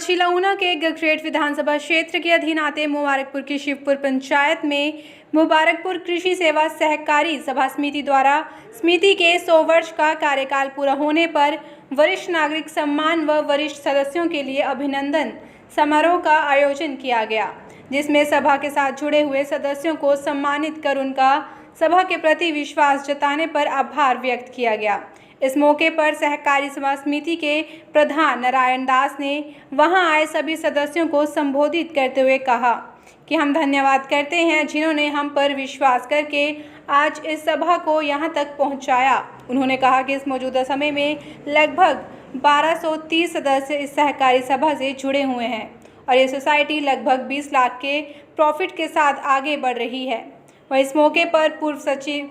आज शिलाऊना के गगरेट विधानसभा क्षेत्र के अधीन आते मुबारकपुर की शिवपुर पंचायत में मुबारकपुर कृषि सेवा सहकारी सभा समिति द्वारा समिति के 100 वर्ष का कार्यकाल पूरा होने पर वरिष्ठ नागरिक सम्मान व वरिष्ठ सदस्यों के लिए अभिनंदन समारोह का आयोजन किया गया, जिसमें सभा के साथ जुड़े हुए सदस्यों को सम्मानित कर उनका सभा के प्रति विश्वास जताने पर आभार व्यक्त किया गया। इस मौके पर सहकारी सभा समिति के प्रधान नारायण दास ने वहां आए सभी सदस्यों को संबोधित करते हुए कहा कि हम धन्यवाद करते हैं जिन्होंने हम पर विश्वास करके आज इस सभा को यहां तक पहुंचाया। उन्होंने कहा कि इस मौजूदा समय में लगभग 1230 सदस्य इस सहकारी सभा से जुड़े हुए हैं और ये सोसाइटी लगभग 20 लाख के प्रॉफिट के साथ आगे बढ़ रही है। वहीं इस मौके पर पूर्व सचिव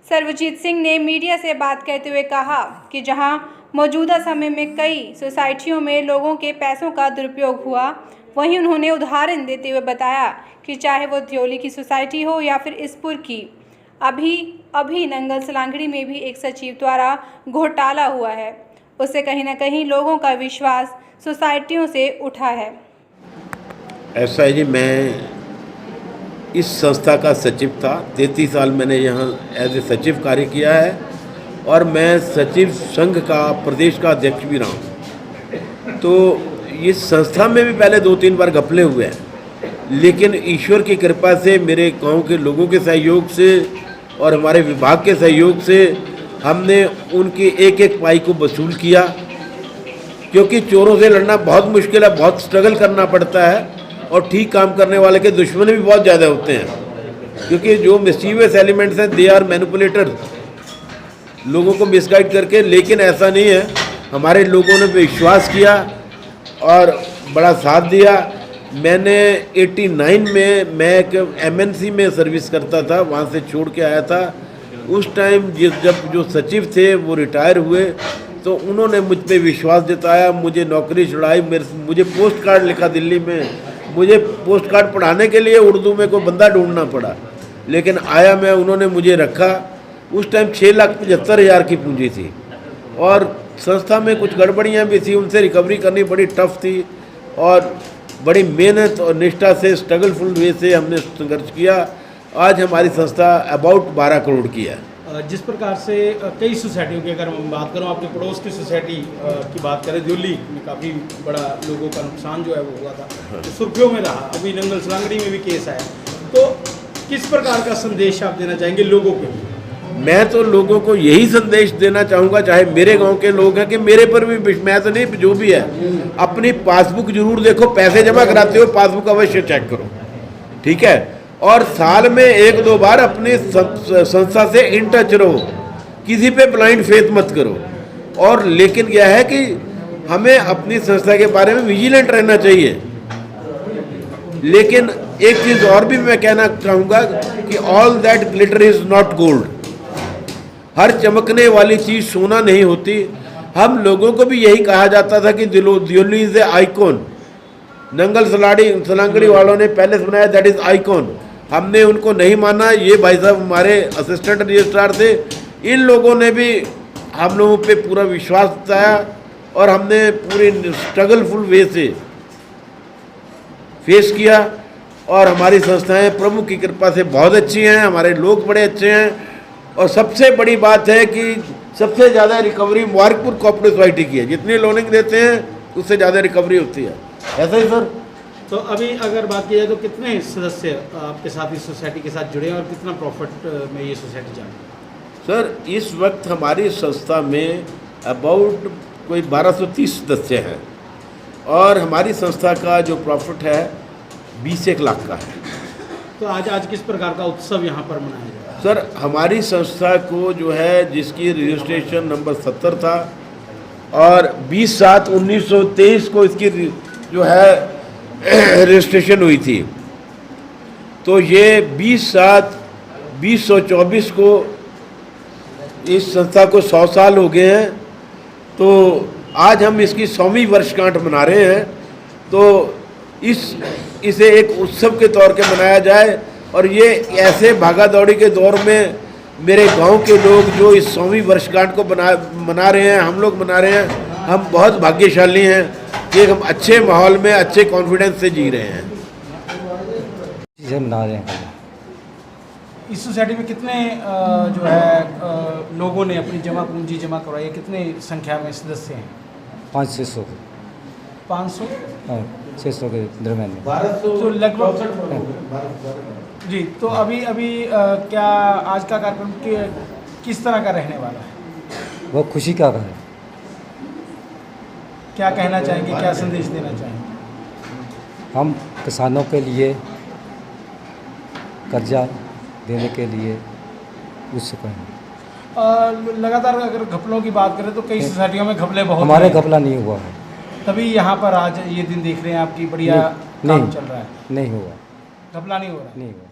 सर्वजीत सिंह ने मीडिया से बात करते हुए कहा कि जहां मौजूदा समय में कई सोसाइटियों में लोगों के पैसों का दुरुपयोग हुआ, वहीं उन्होंने उदाहरण देते हुए बताया कि चाहे वो दियोली की सोसाइटी हो या फिर इसपुर की, अभी नंगल सलांगड़ी में भी एक सचिव द्वारा घोटाला हुआ है। उससे कहीं ना कहीं लोगों का विश्वास सोसाइटियों से उठा है। ऐसा है जी, मैं इस संस्था का सचिव था। 33 साल मैंने यहाँ एज ए सचिव कार्य किया है और मैं सचिव संघ का प्रदेश का अध्यक्ष भी रहा हूँ। तो इस संस्था में भी पहले 2-3 बार घपले हुए हैं, लेकिन ईश्वर की कृपा से, मेरे गांव के लोगों के सहयोग से और हमारे विभाग के सहयोग से हमने उनकी एक एक पाई को वसूल किया, क्योंकि चोरों से लड़ना बहुत मुश्किल है, बहुत स्ट्रगल करना पड़ता है और ठीक काम करने वाले के दुश्मन भी बहुत ज़्यादा होते हैं, क्योंकि जो मिस्चीवियस एलिमेंट्स हैं दे आर मैनिपुलेटर, लोगों को मिसगाइड करके। लेकिन ऐसा नहीं है, हमारे लोगों ने विश्वास किया और बड़ा साथ दिया। मैंने 89 में मैं एक MNC में सर्विस करता था, वहाँ से छोड़ के आया था। उस टाइम जब जो सचिव थे वो रिटायर हुए तो उन्होंने मुझ पर विश्वास जताया, मुझे नौकरी छुड़ाई, मुझे पोस्ट कार्ड लिखा दिल्ली में। मुझे पोस्ट कार्ड पढ़ाने के लिए उर्दू में कोई बंदा ढूंढना पड़ा, लेकिन आया मैं, उन्होंने मुझे रखा। उस टाइम 6,75,000 की पूंजी थी और संस्था में कुछ गड़बड़ियाँ भी थी, उनसे रिकवरी करनी बड़ी टफ थी और बड़ी मेहनत और निष्ठा से, स्ट्रगलफुल वे से हमने संघर्ष किया। आज हमारी संस्था अबाउट 12 करोड़ की है। जिस प्रकार से कई सोसाइटियों की अगर मैं बात करूं, आपके पड़ोस की सोसाइटी की बात करें, दियोली में काफ़ी बड़ा लोगों का नुकसान जो है वो हुआ था, तो सुर्खियों में रहा। अभी नंगल सलांगड़ी में भी केस आया, तो किस प्रकार का संदेश आप देना चाहेंगे लोगों को? मैं तो लोगों को यही संदेश देना चाहूँगा, चाहे मेरे गांव के लोग हैं कि मेरे पर भी, मैं तो नहीं, जो भी है, अपनी पासबुक जरूर देखो, पैसे जमा कराते हो पासबुक अवश्य चेक करो, ठीक है। और साल में 1-2 बार अपनी संस्था से इन टच रहो, किसी पे ब्लाइंड फेथ मत करो। और लेकिन यह है कि हमें अपनी संस्था के बारे में विजिलेंट रहना चाहिए। लेकिन एक चीज़ और भी मैं कहना चाहूँगा कि all that glitter is not gold. हर चमकने वाली चीज़ सोना नहीं होती। हम लोगों को भी यही कहा जाता था कि Deoli is a icon. Nangal सलांगड़ी वालों ने पहले सुनाया दैट इज़ आइकॉन। हमने उनको नहीं माना। ये भाई साहब हमारे असिस्टेंट रजिस्ट्रार थे, इन लोगों ने भी हम लोगों पे पूरा विश्वास जताया और हमने पूरी स्ट्रगलफुल वे से फेस किया। और हमारी संस्थाएं प्रभु की कृपा से बहुत अच्छी हैं, हमारे लोग बड़े अच्छे हैं। और सबसे बड़ी बात है कि सबसे ज़्यादा रिकवरी मुबारकपुर कोऑपरेटिव सोसाइटी की है। जितनी लोनिंग देते हैं उससे ज़्यादा रिकवरी होती है। ऐसा ही सर। तो अभी अगर बात की जाए तो कितने सदस्य आपके साथ इस सोसाइटी के साथ जुड़े हैं और कितना प्रॉफिट में ये सोसाइटी जा रही है? सर, इस वक्त हमारी संस्था में अबाउट कोई 1230 सदस्य हैं और हमारी संस्था का जो प्रॉफिट है 20 लाख का है। तो आज किस प्रकार का उत्सव यहाँ पर मनाया जाएगा? सर, हमारी संस्था को जो है, जिसकी रजिस्ट्रेशन नंबर 70 था और 20/7/1923 को इसकी जो है रजिस्ट्रेशन हुई थी, तो ये 20/7/2024 को इस संस्था को 100 साल हो गए हैं। तो आज हम इसकी 100वीं वर्षगांठ मना रहे हैं। तो इसे एक उत्सव के तौर पे मनाया जाए और ये ऐसे भागा दौड़ी के दौर में मेरे गांव के लोग जो इस 100वीं वर्षगांठ को मना रहे हैं, हम लोग मना रहे हैं, हम बहुत भाग्यशाली हैं। कि हम अच्छे माहौल में अच्छे कॉन्फिडेंस से जी रहे हैं। चीज़ें मना रहे हैं। इस सोसाइटी में कितने जो है लोगों ने अपनी जमा पूंजी जमा करवाई है? कितने संख्या में सदस्य हैं? 500-600 500? 600 के दरम्यान में। तो लगभग जी। तो अभी क्या आज का कार्यक्रम किस तरह का रहने वाला है? वो खुशी का है। क्या कहना चाहेंगे, क्या संदेश देना चाहेंगे? हम किसानों के लिए कर्जा देने के लिए उत्सुक हैं। लगातार अगर घपलों की बात करें तो कई सोसाइटियों में घपले बहुत हमारे हैं। घपला नहीं हुआ है। तभी यहाँ पर आज ये दिन देख रहे हैं आपकी बढ़िया काम चल रहा है। नहीं हुआ। घपला नहीं हो रहा है। नहीं हुआ।